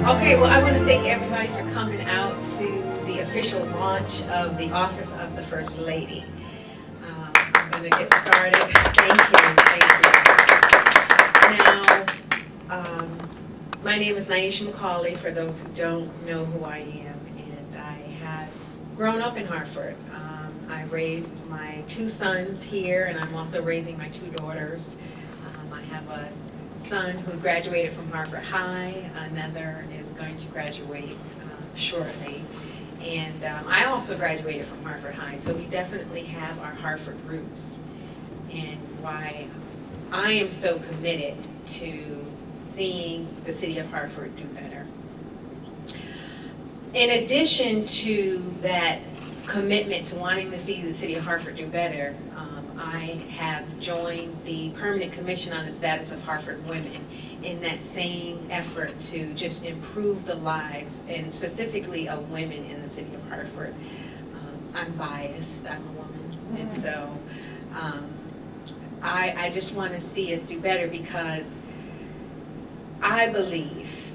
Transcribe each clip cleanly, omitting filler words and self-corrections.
Okay, well, I want to thank everybody for coming out to the official launch of the Office of the First Lady. I'm going to get started. Thank you. Now, my name is Nyesha McCauley, for those who don't know who I am, and I have grown up in Hartford. I raised my 2 sons here, and I'm also raising my 2 daughters. I have a son who graduated from Hartford High. Another is going to graduate shortly. And I also graduated from Hartford High, so we definitely have our Hartford roots, and why I am so committed to seeing the City of Hartford do better. In addition to that commitment to wanting to see the City of Hartford do better, I have joined the Permanent Commission on the Status of Hartford Women in that same effort to just improve the lives, and specifically of women in the City of Hartford. I'm biased, I'm a woman, and so I just want to see us do better, because I believe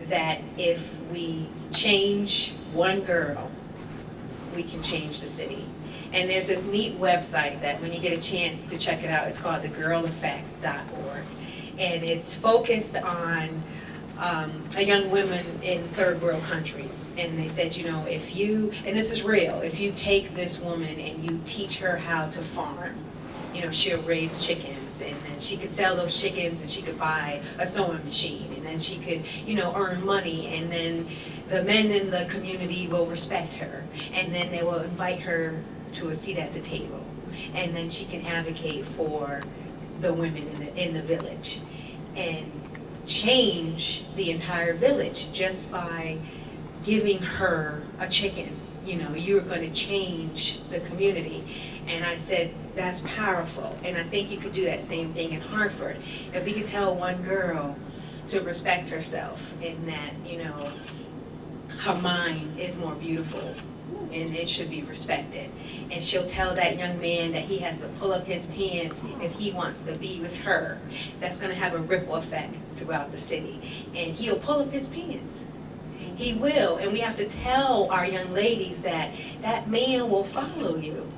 that if we change one girl, we can change the city. And there's this neat website that when you get a chance to check it out, it's called thegirleffect.org. And it's focused on a young woman in third world countries. And they said, you know, if you, and this is real, if you take this woman and you teach her how to farm, you know, she'll raise chickens, and then she could sell those chickens, and she could buy a sewing machine, and then she could, you know, earn money, and then the men in the community will respect her, and then they will invite her to a seat at the table, and then she can advocate for the women in the village, and change the entire village just by giving her a chicken. You know, you're going to change the community. And I said, that's powerful, and I think you could do that same thing in Hartford. If we could tell one girl to respect herself, and that, you know, her mind is more beautiful and it should be respected. And she'll tell that young man that he has to pull up his pants if he wants to be with her. That's going to have a ripple effect throughout the city. And he'll pull up his pants. He will. And we have to tell our young ladies that that man will follow you.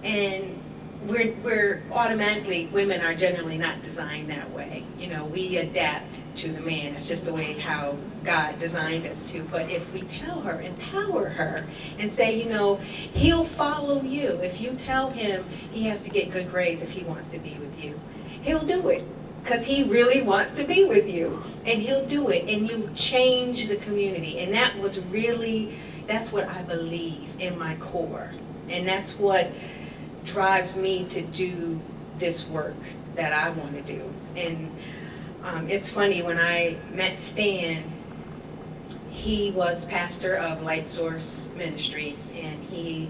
And we're automatically, women are generally not designed that way. You know, we adapt to the man. It's just the way how God designed us to. But if we tell her, empower her, and say, you know, he'll follow you. If you tell him he has to get good grades if he wants to be with you, he'll do it, because he really wants to be with you, and he'll do it. And you change the community. And that was really, that's what I believe in my core. And that's what drives me to do this work that I want to do. And it's funny, when I met Stan, he was pastor of Light Source Ministries, and he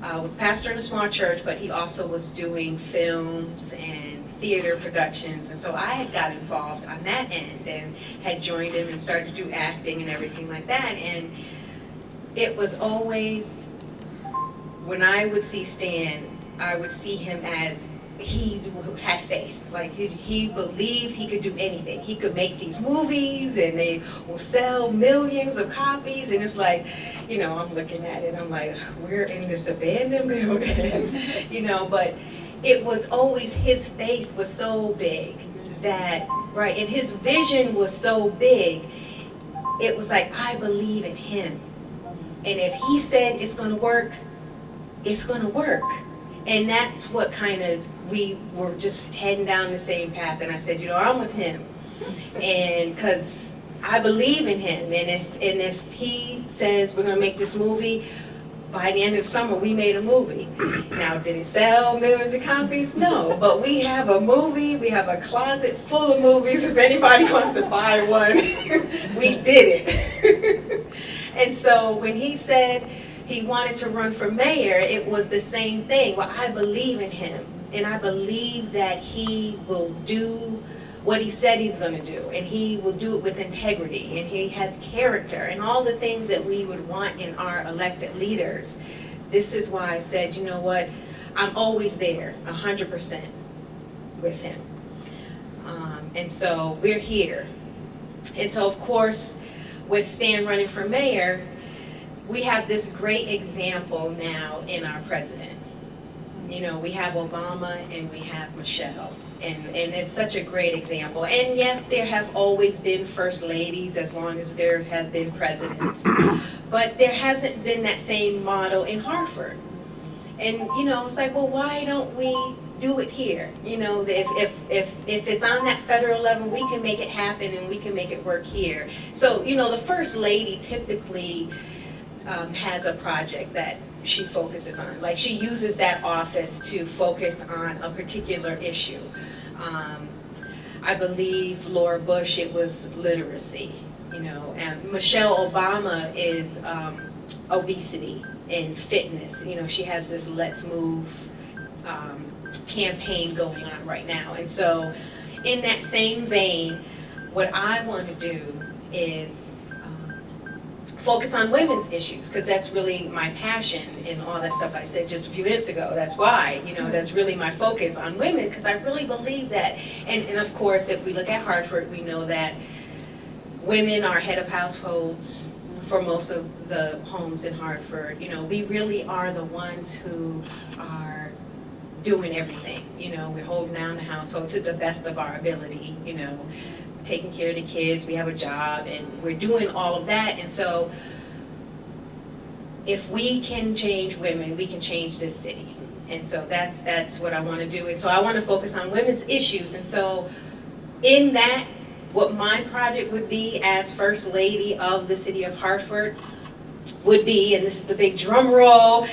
was pastor in a small church, but he also was doing films and theater productions. And so I had got involved on that end and had joined him and started to do acting and everything like that. And it was always, when I would see Stan, I would see him as he had faith. Like he believed he could do anything. He could make these movies, and they will sell millions of copies. And it's like, you know, I'm looking at it, I'm like, we're in this abandoned building, you know. But it was always, his faith was so big that, right, and his vision was so big. It was like, I believe in him, and if he said it's going to work, it's going to work. And that's what kind of, we were just heading down the same path. And I said, you know, I'm with him, and because I believe in him. And if he says we're going to make this movie, by the end of the summer we made a movie. Now, did it sell millions of copies? No, but we have a movie. We have a closet full of movies. If anybody wants to buy one, we did it. And so when he said he wanted to run for mayor, it was the same thing. Well, I believe in him, and I believe that he will do what he said he's going to do, and he will do it with integrity, and he has character, and all the things that we would want in our elected leaders. This is why I said, you know what, I'm always there, 100% with him. And so we're here. And so of course, with Stan running for mayor, we have this great example now in our president. You know, we have Obama and we have Michelle. And it's such a great example. And yes, there have always been first ladies as long as there have been presidents. But there hasn't been that same model in Hartford. And you know, it's like, well, why don't we do it here? You know, if it's on that federal level, we can make it happen and we can make it work here. So, you know, the first lady typically has a project that she focuses on. Like, she uses that office to focus on a particular issue. I believe Laura Bush, it was literacy, you know, and Michelle Obama is obesity and fitness. You know, she has this Let's Move campaign going on right now. And so in that same vein, what I want to do is focus on women's issues, because that's really my passion in all that stuff I said just a few minutes ago. That's why, you know, that's really my focus on women, because I really believe that. And of course, if we look at Hartford, we know that women are head of households for most of the homes in Hartford. You know, we really are the ones who are doing everything. You know, we're holding down the household to the best of our ability, you know, taking care of the kids, we have a job, and we're doing all of that. And so if we can change women, we can change this city. And so that's what I want to do. And so I want to focus on women's issues. And so in that, what my project would be as First Lady of the City of Hartford would be, and this is the big drum roll,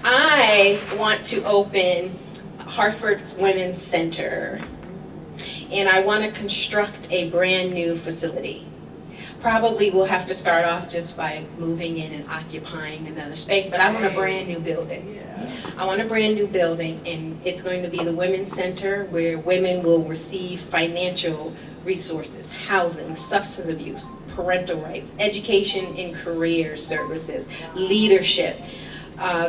I want to open Hartford Women's Center, and I want to construct a brand new facility. Probably we'll have to start off just by moving in and occupying another space, but I want a brand new building. I want a brand new building, and it's going to be the Women's Center, where women will receive financial resources, housing, substance abuse, parental rights, education and career services, leadership,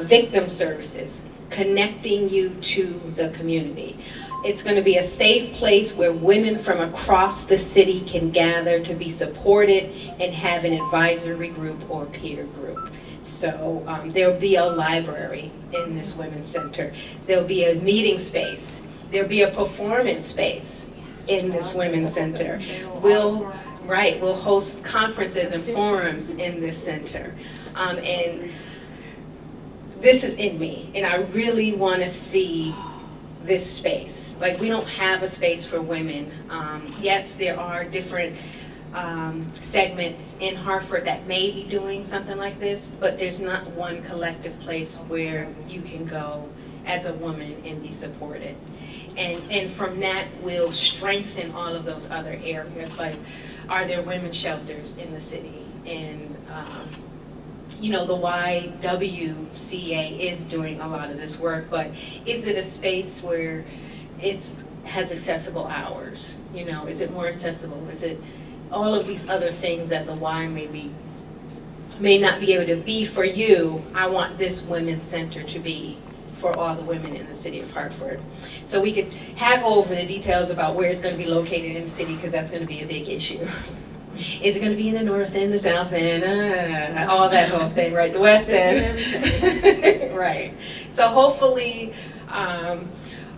victim services, connecting you to the community. It's going to be a safe place where women from across the city can gather to be supported and have an advisory group or peer group. So there'll be a library in this Women's Center. There'll be a meeting space. There'll be a performance space in this Women's Center. We'll host conferences and forums in this center. And this is in me, and I really want to see this space. Like, we don't have a space for women. Yes, there are different segments in Hartford that may be doing something like this, but there's not one collective place where you can go as a woman and be supported. And from that, we'll strengthen all of those other areas. Like, are there women's shelters in the city? And you know, the YWCA is doing a lot of this work, but is it a space where it has accessible hours? You know, is it more accessible? Is it all of these other things that the Y may not be able to be for you? I want this Women's Center to be for all the women in the city of Hartford. So we could haggle over the details about where it's going to be located in the city, because that's going to be a big issue. Is it going to be in the north end, the south end, all that whole thing, right? The west end, right? So hopefully,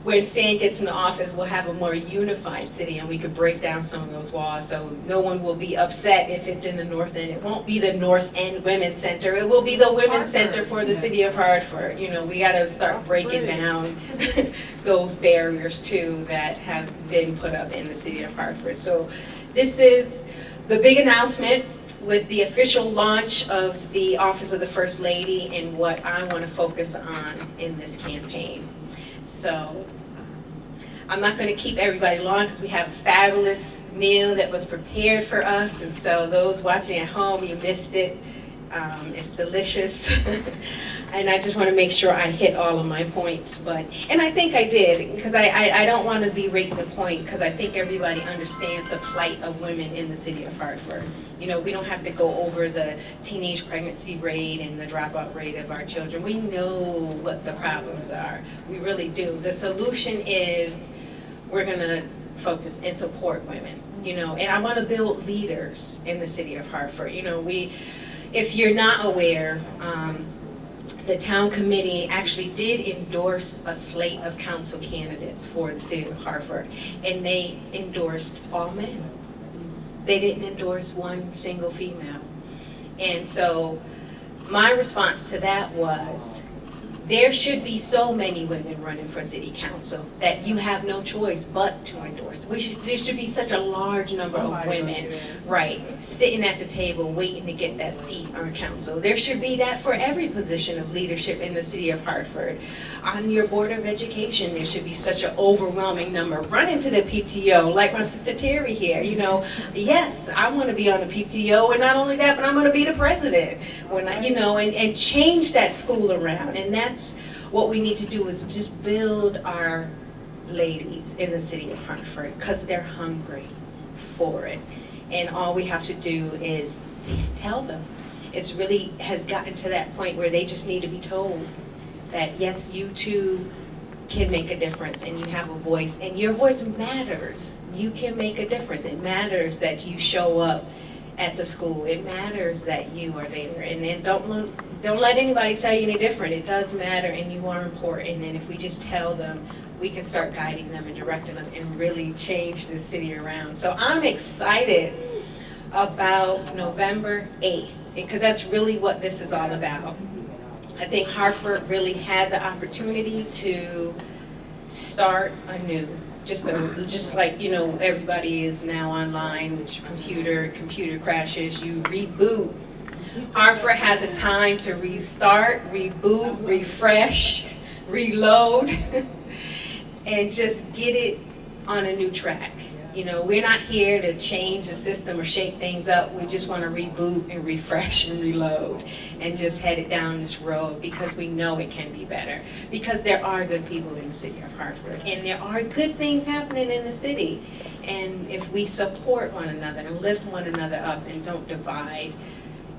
when Stan gets in the office, we'll have a more unified city, and we could break down some of those walls, so no one will be upset if it's in the north end. It won't be the North End Women's Center. It will be the Women's Center for the city of Hartford. You know, we got to start breaking down those barriers too that have been put up in the city of Hartford. So this is the big announcement with the official launch of the Office of the First Lady and what I want to focus on in this campaign. So I'm not going to keep everybody long, because we have a fabulous meal that was prepared for us, and so those watching at home, you missed it. It's delicious. And I just want to make sure I hit all of my points, and I think I did, because I don't want to berate the point, because I think everybody understands the plight of women in the city of Hartford. You know, we don't have to go over the teenage pregnancy rate and the dropout rate of our children. We know what the problems are. We really do. The solution is we're going to focus and support women, you know, and I want to build leaders in the city of Hartford. You know, if you're not aware, the town committee actually did endorse a slate of council candidates for the city of Hartford, and they endorsed all men. They didn't endorse one single female. And so my response to that was, there should be so many women running for city council that you have no choice but to endorse. There should be such a large number of women, right, sitting at the table waiting to get that seat on council. There should be that for every position of leadership in the city of Hartford. On your board of education, there should be such an overwhelming number. Run into the PTO, like my sister Terry here, you know, yes, I want to be on the PTO, and not only that, but I'm going to be the president. You know, and change that school around, and that's what we need to do, is just build our ladies in the city of Hartford, because they're hungry for it. And all we have to do is tell them. It's really has gotten to that point where they just need to be told that yes, you too can make a difference, and you have a voice, and your voice matters. You can make a difference. It matters that you show up at the school. It matters that you are there, and then don't let anybody tell you any different. It does matter, and you are important. And if we just tell them, we can start guiding them and directing them and really change the city around. So I'm excited about November 8th, because that's really what this is all about. I think Hartford really has an opportunity to start anew. Just like, you know, everybody is now online with your computer crashes, you reboot. Hartford has a time to restart, reboot, refresh, reload, and just get it on a new track. You know, we're not here to change the system or shake things up. We just want to reboot and refresh and reload and just head it down this road, because we know it can be better. Because there are good people in the city of Hartford, and there are good things happening in the city. And if we support one another and lift one another up and don't divide,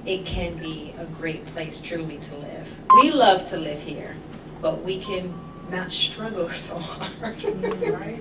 it can be a great place truly to live. We love to live here, but we can not struggle so hard. Right?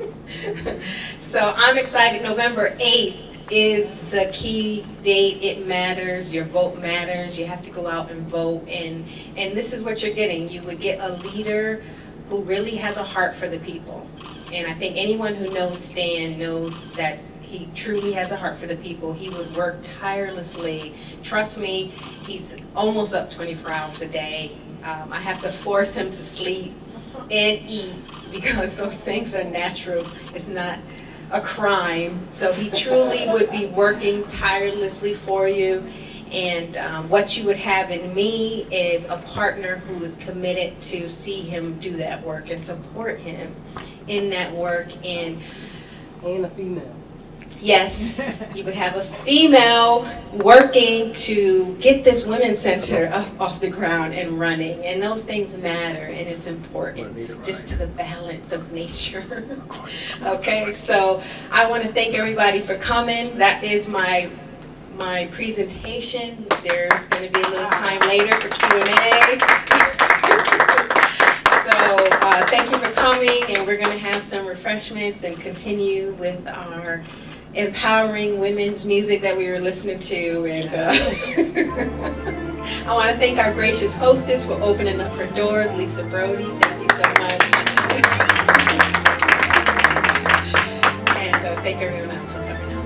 So I'm excited. November 8th is the key date. It matters. Your vote matters. You have to go out and vote. And this is what you're getting. You would get a leader who really has a heart for the people. And I think anyone who knows Stan knows that he truly has a heart for the people. He would work tirelessly. Trust me, he's almost up 24 hours a day. I have to force him to sleep and eat, because those things are natural. It's not a crime. So he truly would be working tirelessly for you. And what you would have in me is a partner who is committed to see him do that work and support him in that work. And a female. Yes, you would have a female working to get this women's center up off the ground and running, and those things matter, and it's important just to the balance of nature. Okay, so I want to thank everybody for coming. That is my presentation. There's going to be a little time later for Q&A. So thank you for coming, and we're going to have some refreshments and continue with our empowering women's music that we were listening to. And I want to thank our gracious hostess for opening up her doors, Lisa Brody. Thank you so much. And thank everyone else for coming out.